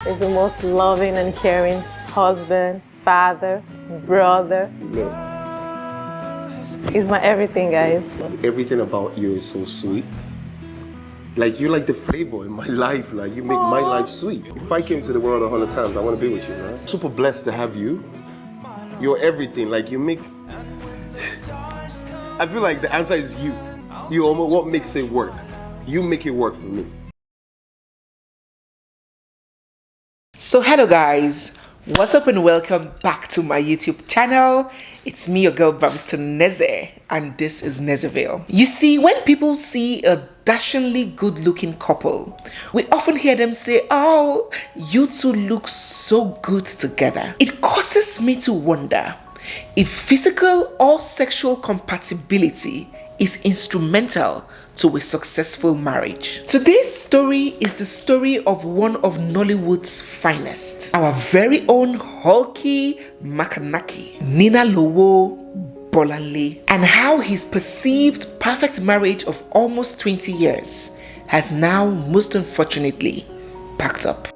He's the most loving and caring husband, father, brother. He's my everything, guys. Everything about you is so sweet. Like, you're like the flavor in my life. Like, you make my life sweet. If I came to the world 100 times, I want to be with you, man. Super blessed to have you. You're everything. Like, you make... I feel like the answer is you. You almost what makes it work. You make it work for me. So hello guys, what's up and welcome back to my YouTube channel. It's me, your girl Barrister Neze, and this is Nezeville. You see, when people see a dashingly good looking couple, we often hear them say, "Oh, you two look so good together." It causes me to wonder if physical or sexual compatibility is instrumental to a successful marriage. Today's story is the story of one of Nollywood's finest, our very own hulky Makanaki, NINALOWO Bolanle, and how his perceived perfect marriage of almost 20 years has now most unfortunately packed up.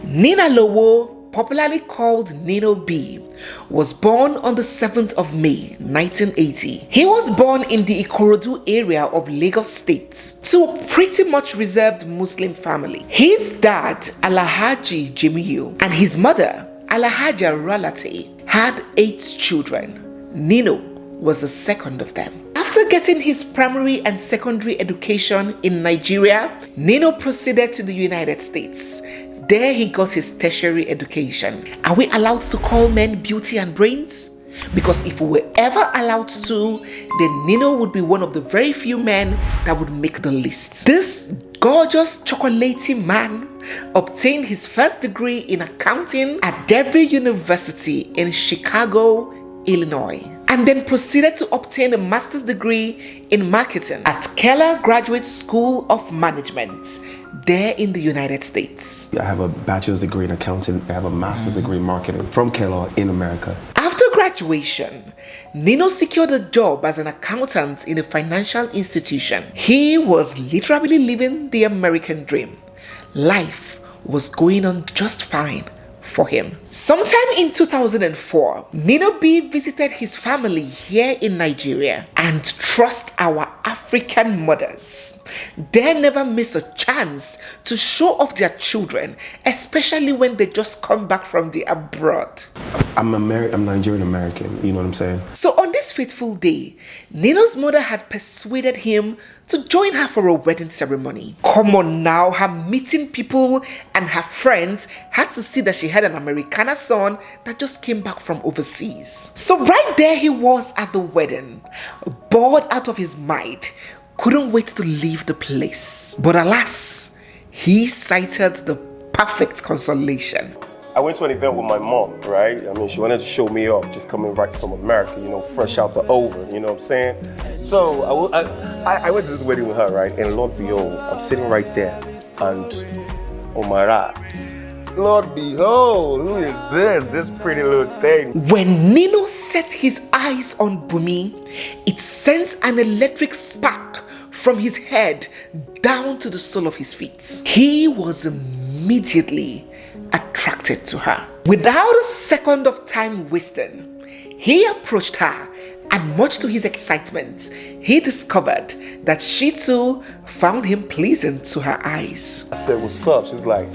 NINALOWO, popularly called Nino B, was born on the 7th of May 1980. He was born in the Ikorodu area of Lagos State to a pretty much reserved Muslim family. His dad, Alhaji Jimiyu, and his mother, Alhaja Ralate, had 8 children. Nino was the second of them. After getting his primary and secondary education in Nigeria, Nino proceeded to the United States. There he got his tertiary education. Are we allowed to call men beauty and brains? Because if we were ever allowed to, then Nino would be one of the very few men that would make the list. This gorgeous chocolatey man obtained his first degree in accounting at Devi University in Chicago, Illinois, and then proceeded to obtain a master's degree in marketing at Keller Graduate School of Management, there in the United States. I have a bachelor's degree in accounting. I have a master's degree in marketing from Keller in America. After graduation, Nino secured a job as an accountant in a financial institution. He was literally living the American dream. Life was going on just fine for him. Sometime in 2004, Nino B visited his family here in Nigeria, and trust our African mothers, they never miss a chance to show off their children, especially when they just come back from the abroad. I'm Nigerian American, you know what I'm saying? So on this fateful day, Nino's mother had persuaded him to join her for a wedding ceremony. Come on now, her meeting people and her friends had to see that she had an Americana son that just came back from overseas. So right there he was at the wedding, bored out of his mind, couldn't wait to leave the place. But alas, he sighted the perfect consolation. I went to an event with my mom, right? I mean, she wanted to show me off, just coming right from America, you know, fresh out the oven, you know what I'm saying? So I went to this wedding with her, right? And Lord behold, I'm sitting right there, and oh my right, Lord behold, who is this pretty little thing? When Nino set his eyes on Bumi, it sent an electric spark from his head down to the sole of his feet. He was immediately attracted to her. Without a second of time wasting, he approached her, and much to his excitement, he discovered that she too found him pleasant to her eyes. I said, "What's up?" She's like,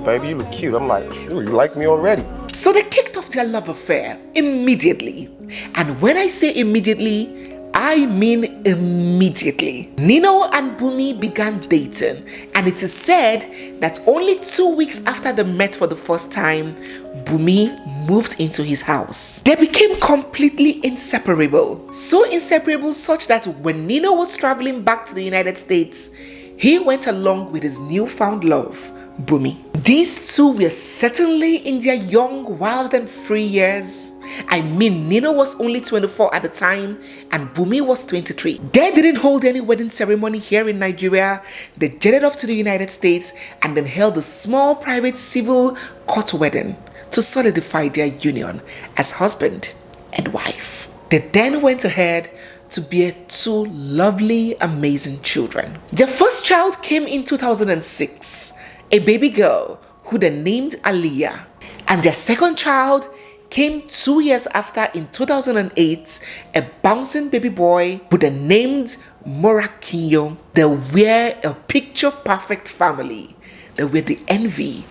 "Baby, you look cute." I'm like, "Sure, you like me already." So they kicked off their love affair immediately. And when I say immediately, I mean immediately. Nino and Bumi began dating, and it is said that only 2 weeks after they met for the first time, Bumi moved into his house. They became completely inseparable. So inseparable such that when Nino was traveling back to the United States, he went along with his newfound love, Bumi. These two were certainly in their young, wild and free years. I mean, Nino was only 24 at the time and Bumi was 23. They didn't hold any wedding ceremony here in Nigeria. They jetted off to the United States and then held a small private civil court wedding to solidify their union as husband and wife. They then went ahead to bear two lovely, amazing children. Their first child came in 2006, a baby girl who they named Aliyah. And their second child came 2 years after in 2008, a bouncing baby boy who they named Morakinyo. They were a picture-perfect family. They were the envy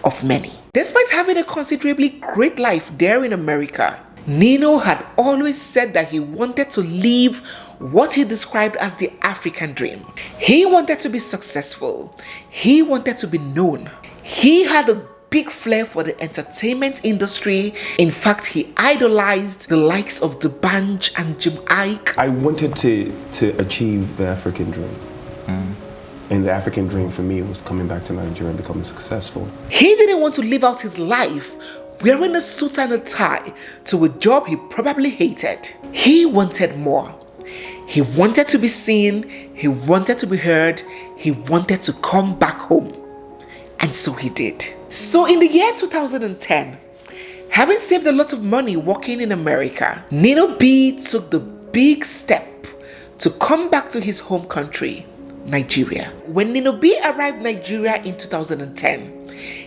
of many. Despite having a considerably great life there in America, Nino had always said that he wanted to live what he described as the African dream. He wanted to be successful. He wanted to be known. He had a big flair for the entertainment industry. In fact, he idolized the likes of D'banj and Jim Ike. I wanted to achieve the African dream. And the African dream for me was coming back to Nigeria and becoming successful. He didn't want to live out his life wearing a suit and a tie to a job he probably hated. He wanted more. He wanted to be seen. He wanted to be heard. He wanted to come back home. And so he did. So in the year 2010, having saved a lot of money working in America, Nino B took the big step to come back to his home country, Nigeria. When Nino B arrived Nigeria in 2010,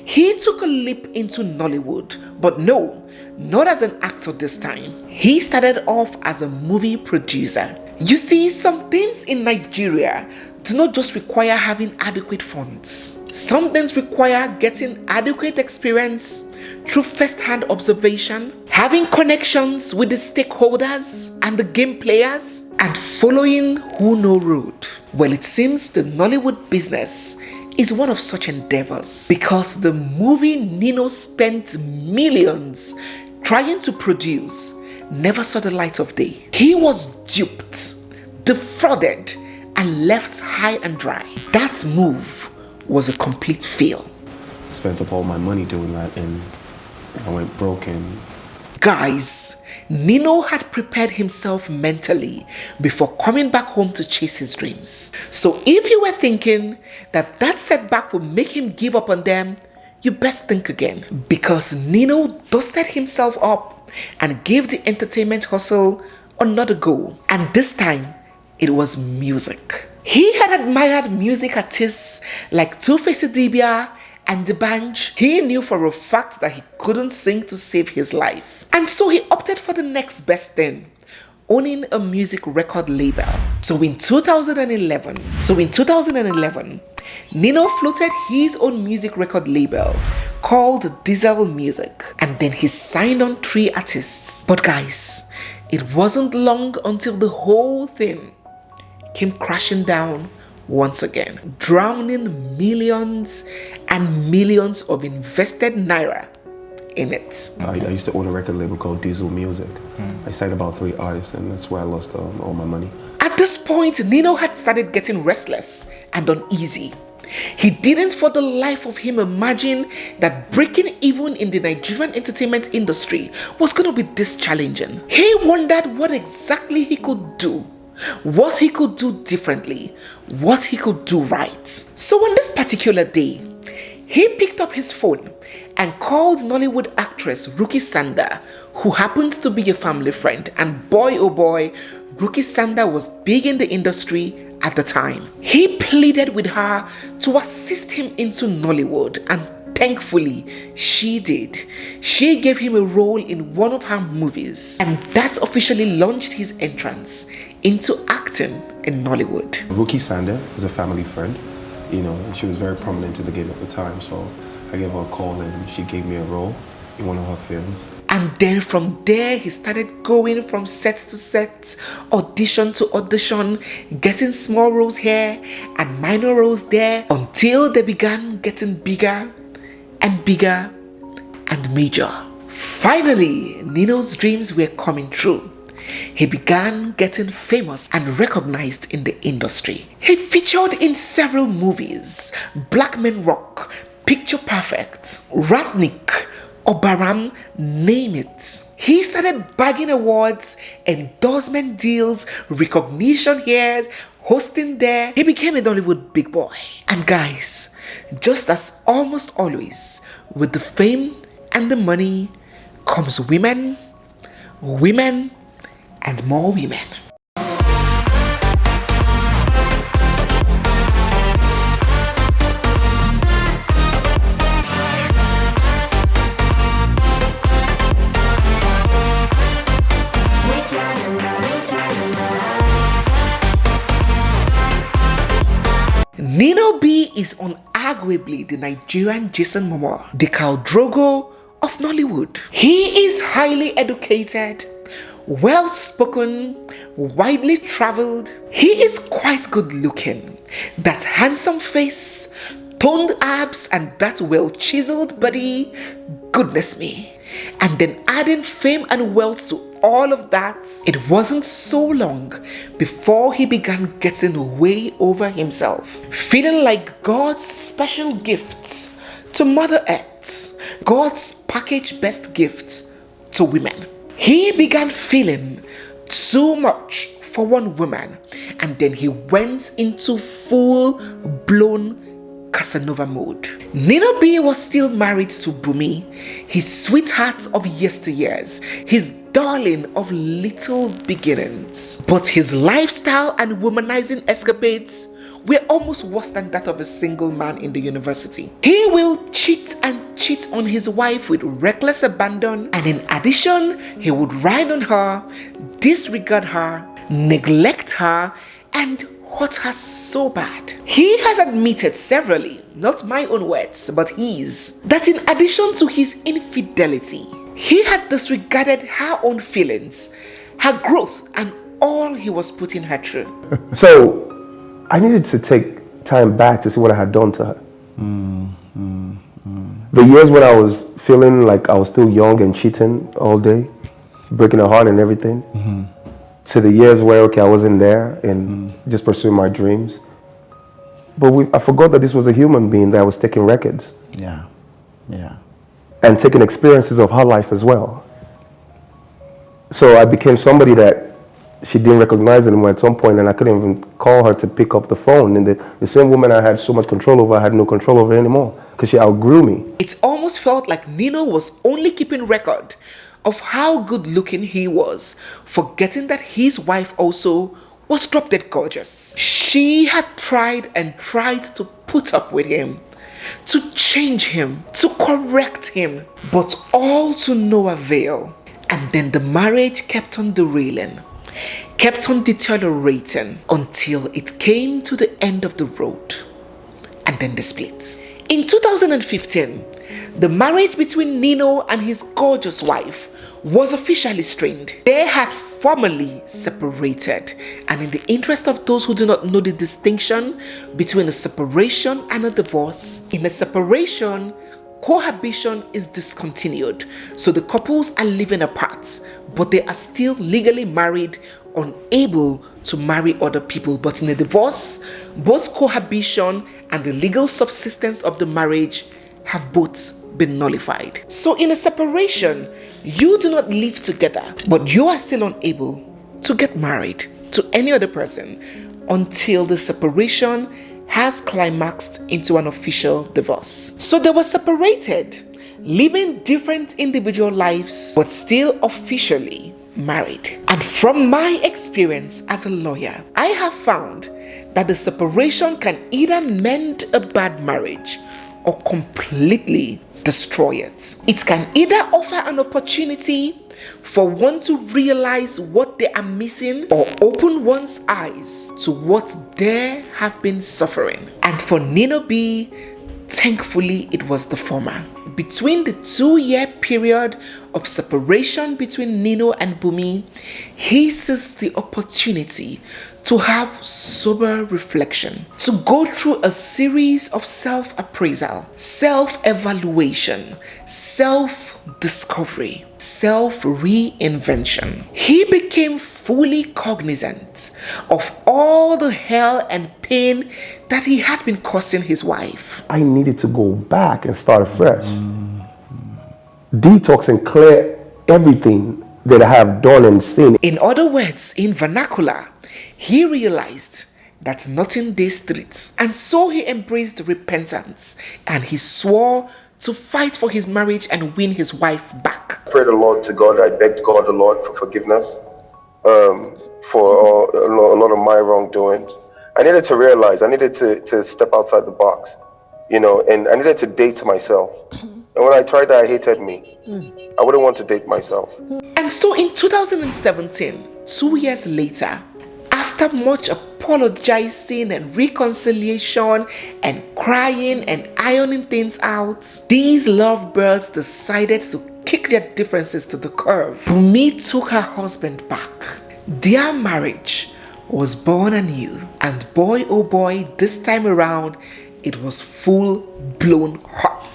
he took a leap into Nollywood, but no, not as an actor this time. He started off as a movie producer. You see, some things in Nigeria do not just require having adequate funds. Some things require getting adequate experience through first-hand observation, having connections with the stakeholders and the game players, and following who know road. Well, it seems the Nollywood business is one of such endeavors, because the movie Nino spent millions trying to produce never saw the light of day. He was duped, defrauded, and left high and dry. That move was a complete fail. Spent up all my money doing that and I went broke. And guys, Nino had prepared himself mentally before coming back home to chase his dreams. So if you were thinking that that setback would make him give up on them, you best think again, because Nino dusted himself up and gave the entertainment hustle another go. And this time, it was music. He had admired music artists like Two-Face Idibia and D'banj. He knew for a fact that he couldn't sing to save his life. And so he opted for the next best thing, owning a music record label. So in 2011, Nino floated his own music record label called Diesel Music. And then he signed on 3 artists. But guys, it wasn't long until the whole thing came crashing down once again, drowning millions and millions of invested naira in it. I used to own a record label called Diesel Music. I signed about 3 artists and that's where I lost all my money. At this point, Nino had started getting restless and uneasy. He didn't for the life of him imagine that breaking even in the Nigerian entertainment industry was going to be this challenging. He wondered what exactly he could do, what he could do differently, what he could do right. So on this particular day, he picked up his phone and called Nollywood actress Ruki Sanda, who happens to be a family friend. And boy oh boy, Ruki Sanda was big in the industry at the time. He pleaded with her to assist him into Nollywood, and thankfully she did. She gave him a role in one of her movies, and that officially launched his entrance into acting in Nollywood. Ruki Sanda is a family friend, you know, and she was very prominent in the game at the time, so I gave her a call and she gave me a role in one of her films. And then from there, he started going from set to set, audition to audition, getting small roles here and minor roles there, until they began getting bigger and bigger and major. Finally, Nino's dreams were coming true. He began getting famous and recognized in the industry. He featured in several movies: Black Men Rock, Picture Perfect, Ratnik, Obaram, name it. He started bagging awards, endorsement deals, recognition here, hosting there. He became a Nollywood big boy. And guys, just as almost always, with the fame and the money comes women, and more women. Nino B is unarguably the Nigerian Jason Momoa, the Khal Drogo of Nollywood. He is highly educated, well-spoken, widely traveled. He is quite good looking. That handsome face, toned abs, and that well-chiseled body, goodness me. And then adding fame and wealth to all of that, it wasn't so long before he began getting way over himself, feeling like God's special gift to Mother Earth, God's packaged best gift to women. He began feeling too much for one woman, and then he went into full-blown Casanova mode. Nino B was still married to Bumi, his sweetheart of yesteryears, his darling of little beginnings. But his lifestyle and womanizing escapades were almost worse than that of a single man in the university. He will cheat and cheat on his wife with reckless abandon, and in addition, he would ride on her, disregard her, neglect her, and hurt her so bad. He has admitted severally, not my own words, but his, that in addition to his infidelity, he had disregarded her own feelings, her growth, and all he was putting her through. So I needed to take time back to see what I had done to her. The years when I was feeling like I was still young and cheating all day, breaking her heart and everything, to the years where, okay, I wasn't there and just pursuing my dreams. But I forgot that this was a human being that was taking records. Yeah, yeah. And taking experiences of her life as well. So I became somebody that she didn't recognize anymore at some point, and I couldn't even call her to pick up the phone. And the same woman I had so much control over, I had no control over anymore because she outgrew me. It almost felt like Nino was only keeping record of how good looking he was, forgetting that his wife also was drop dead gorgeous. She had tried and tried to put up with him, to change him, to correct him, but all to no avail. And then the marriage kept on derailing, kept on deteriorating until it came to the end of the road. And then the split. In 2015, the marriage between Nino and his gorgeous wife was officially strained. They had formally separated, and in the interest of those who do not know the distinction between a separation and a divorce, in a separation, cohabitation is discontinued, so the couples are living apart, but they are still legally married, unable to marry other people. But in a divorce, both cohabitation and the legal subsistence of the marriage have both been nullified. So in a separation, you do not live together, but you are still unable to get married to any other person until the separation has climaxed into an official divorce. So they were separated, living different individual lives, but still officially married. And from my experience as a lawyer, I have found that the separation can either mend a bad marriage or completely destroy it. It can either offer an opportunity for one to realize what they are missing or open one's eyes to what they have been suffering. And for Nino B, thankfully it was the former. Between the 2-year period of separation between Nino and Bumi, he seized the opportunity to have sober reflection, to go through a series of self-appraisal, self-evaluation, self-discovery, self-reinvention. He became fully cognizant of all the hell and pain that he had been causing his wife. I needed to go back and start afresh. Detox and clear everything that I have done and seen. In other words, in vernacular, he realized that nothing day streets, and so he embraced repentance and he swore to fight for his marriage and win his wife back. I prayed a lot to God. I begged God a lot for forgiveness for a lot of my wrongdoings. I needed to realize, I needed to step outside the box, you know, and I needed to date myself. And when I tried that, I hated me. I wouldn't want to date myself. And so in 2017, 2 years later, after much apologizing and reconciliation and crying and ironing things out, these lovebirds decided to kick their differences to the curb. Bumi took her husband back. Their marriage was born anew, and boy oh boy, this time around it was full-blown hot,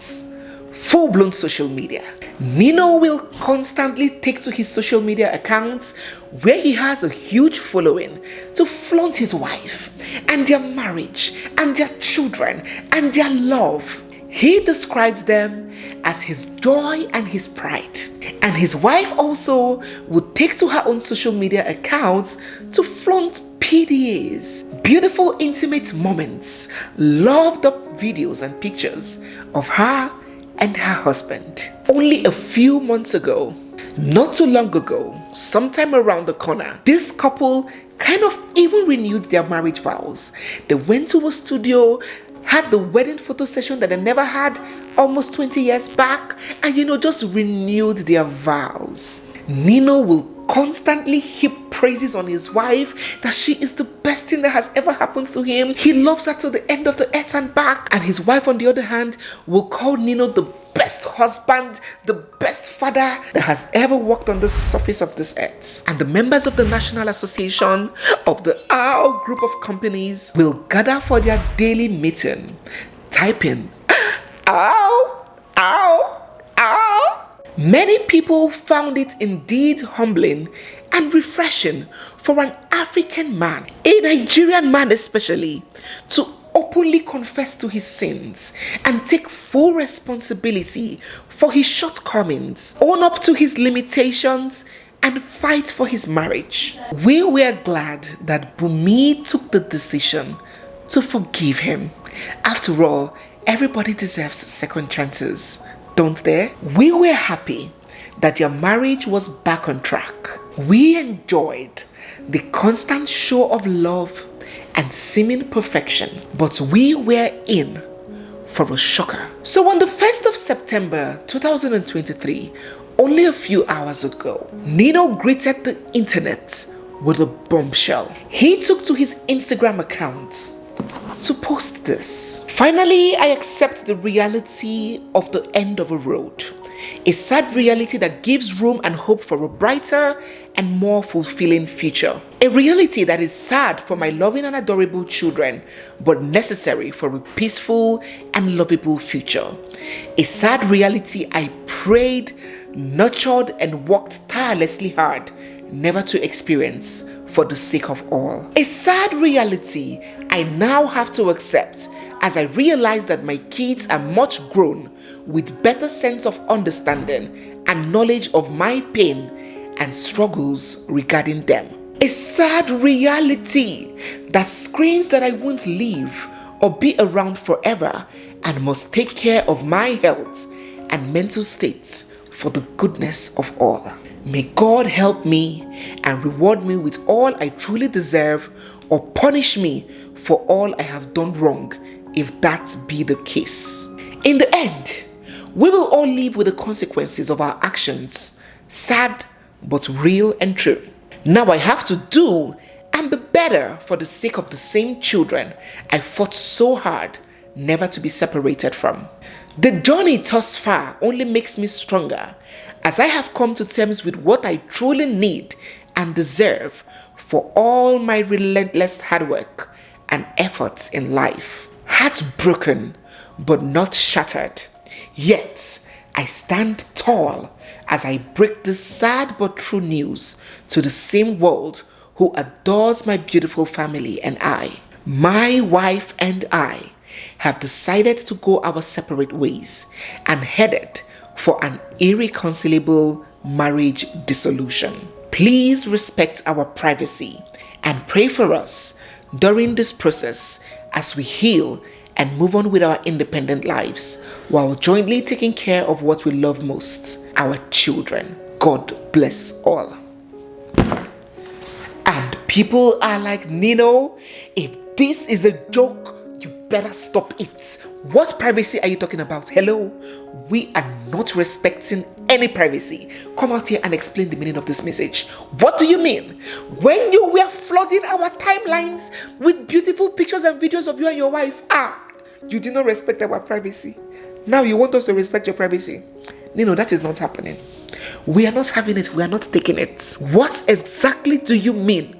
full-blown social media. Nino will constantly take to his social media accounts, where he has a huge following, to flaunt his wife and their marriage and their children and their love. He describes them as his joy and his pride. And his wife also would take to her own social media accounts to flaunt PDAs, beautiful intimate moments, loved up videos and pictures of her and her husband. Only a few months ago, not too long ago, sometime around the corner, this couple kind of even renewed their marriage vows. They went to a studio, had the wedding photo session that they never had almost 20 years back, and just renewed their vows. Nino will constantly heap praises on his wife, that she is the best thing that has ever happened to him. He loves her to the end of the earth and back. And his wife, on the other hand, will call Nino the best husband, the best father that has ever walked on the surface of this earth. And the members of the National Association of the OW group of companies will gather for their daily meeting, typing, ow, ow, ow. Many people found it indeed humbling and refreshing for an African man, a Nigerian man especially, to openly confess to his sins and take full responsibility for his shortcomings, own up to his limitations, and fight for his marriage. We were glad that Bumi took the decision to forgive him. After all, everybody deserves second chances, don't they? We were happy that their marriage was back on track. We enjoyed the constant show of love and seeming perfection, but we were in for a shocker. So on the 1st of September 2023, only a few hours ago, Nino greeted the internet with a bombshell. He took to his Instagram account to post this. Finally, I accept the reality of the end of a road. A sad reality that gives room and hope for a brighter and more fulfilling future. A reality that is sad for my loving and adorable children, but necessary for a peaceful and lovable future. A sad reality I prayed, nurtured, and worked tirelessly hard never to experience for the sake of all. A sad reality I now have to accept as I realize that my kids are much grown with better sense of understanding and knowledge of my pain and struggles regarding them. A sad reality that screams that I won't live or be around forever and must take care of my health and mental state for the goodness of all. May God help me and reward me with all I truly deserve, or punish me for all I have done wrong, if that be the case. In the end, we will all live with the consequences of our actions, sad but real and true. Now I have to do and be better for the sake of the same children I fought so hard never to be separated from. The journey thus far only makes me stronger, as I have come to terms with what I truly need and deserve for all my relentless hard work and efforts in life. Heartbroken but not shattered, yet I stand tall as I break this sad but true news to the same world who adores my beautiful family and I. My wife and I have decided to go our separate ways and headed for an irreconcilable marriage dissolution. Please respect our privacy and pray for us during this process as we heal and move on with our independent lives while jointly taking care of what we love most, our children. God bless all. And people are like, Nino, if this is a joke, you better stop it. What privacy are you talking about? Hello? We are not respecting any privacy. Come out here and explain the meaning of this message. What do you mean? When you were flooding our timelines with beautiful pictures and videos of you and your wife, you did not respect our privacy. Now you want us to respect your privacy? Nino, that is not happening. We are not having it. We are not taking it. What exactly do you mean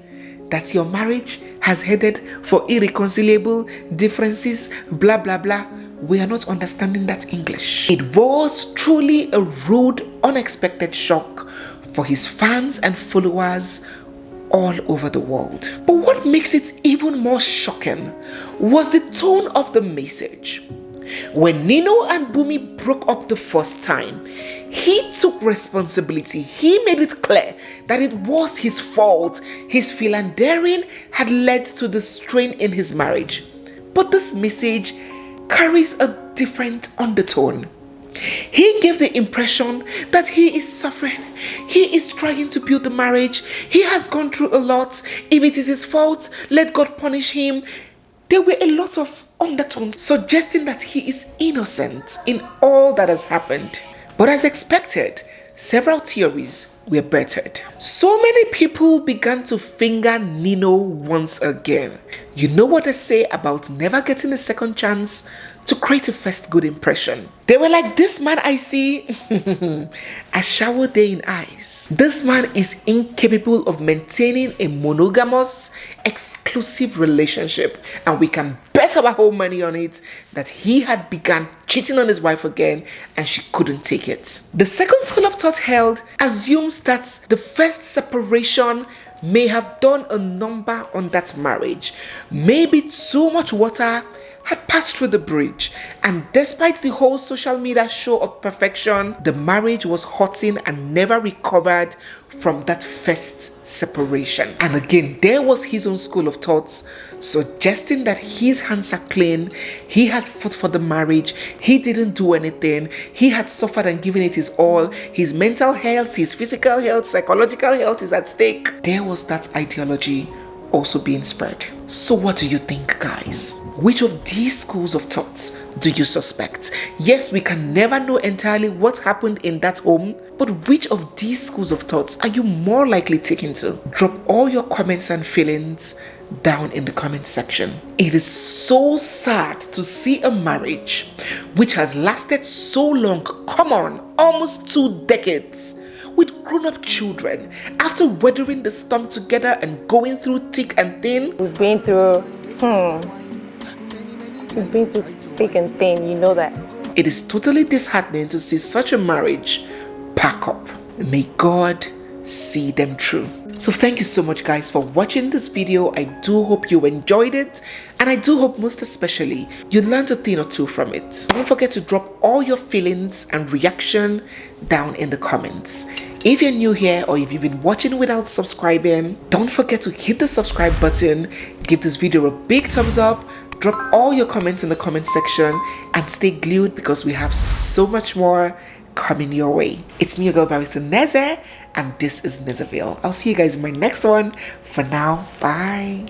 that your marriage has headed for irreconcilable differences, blah, blah, blah? We are not understanding that English. It was truly a rude, unexpected shock for his fans and followers all over the world. But what makes it even more shocking was the tone of the message. When Nino and Bumi broke up the first time, he took responsibility. He made it clear that it was his fault. His philandering had led to the strain in his marriage. But this message carries a different undertone. He gave the impression that he is suffering. He is trying to build the marriage. He has gone through a lot. If it is his fault, let God punish him. There were a lot of undertones suggesting that he is innocent in all that has happened. But as expected, several theories were bettered. So many people began to finger Nino once again. You know what they say about never getting a second chance to create a first good impression. They were like, this man I see, a shower day in eyes. This man is incapable of maintaining a monogamous, exclusive relationship. And we can bet our whole money on it that he had begun cheating on his wife again and she couldn't take it. The second school of thought held assumes that the first separation may have done a number on that marriage. Maybe too much water had passed through the bridge, and despite the whole social media show of perfection, the marriage was hurting and never recovered from that first separation. And again, there was his own school of thoughts suggesting that his hands are clean. He had fought for the marriage. He didn't do anything. He had suffered and given it his all. His mental health, his physical health, psychological health is at stake. There was that ideology also being spread. So what do you think, guys? Which of these schools of thoughts do you suspect? Yes, we can never know entirely what happened in that home, but which of these schools of thoughts are you more likely taking to? Drop all your comments and feelings down in the comment section. It is so sad to see a marriage which has lasted so long, come on, almost 2 decades, with grown-up children, after weathering the storm together and going through thick and thin. We've been through thick and thin, you know that. It is totally disheartening to see such a marriage pack up. May God see them through. So thank you so much, guys, for watching this video. I do hope you enjoyed it, and I do hope most especially you learned a thing or two from it. Don't forget to drop all your feelings and reaction down in the comments. If you're new here or if you've been watching without subscribing, don't forget to hit the subscribe button, give this video a big thumbs up, drop all your comments in the comment section, and stay glued because we have so much more coming your way. It's me, your girl Barrister Neze, and this is Nezaville. I'll see you guys in my next one. For now, bye.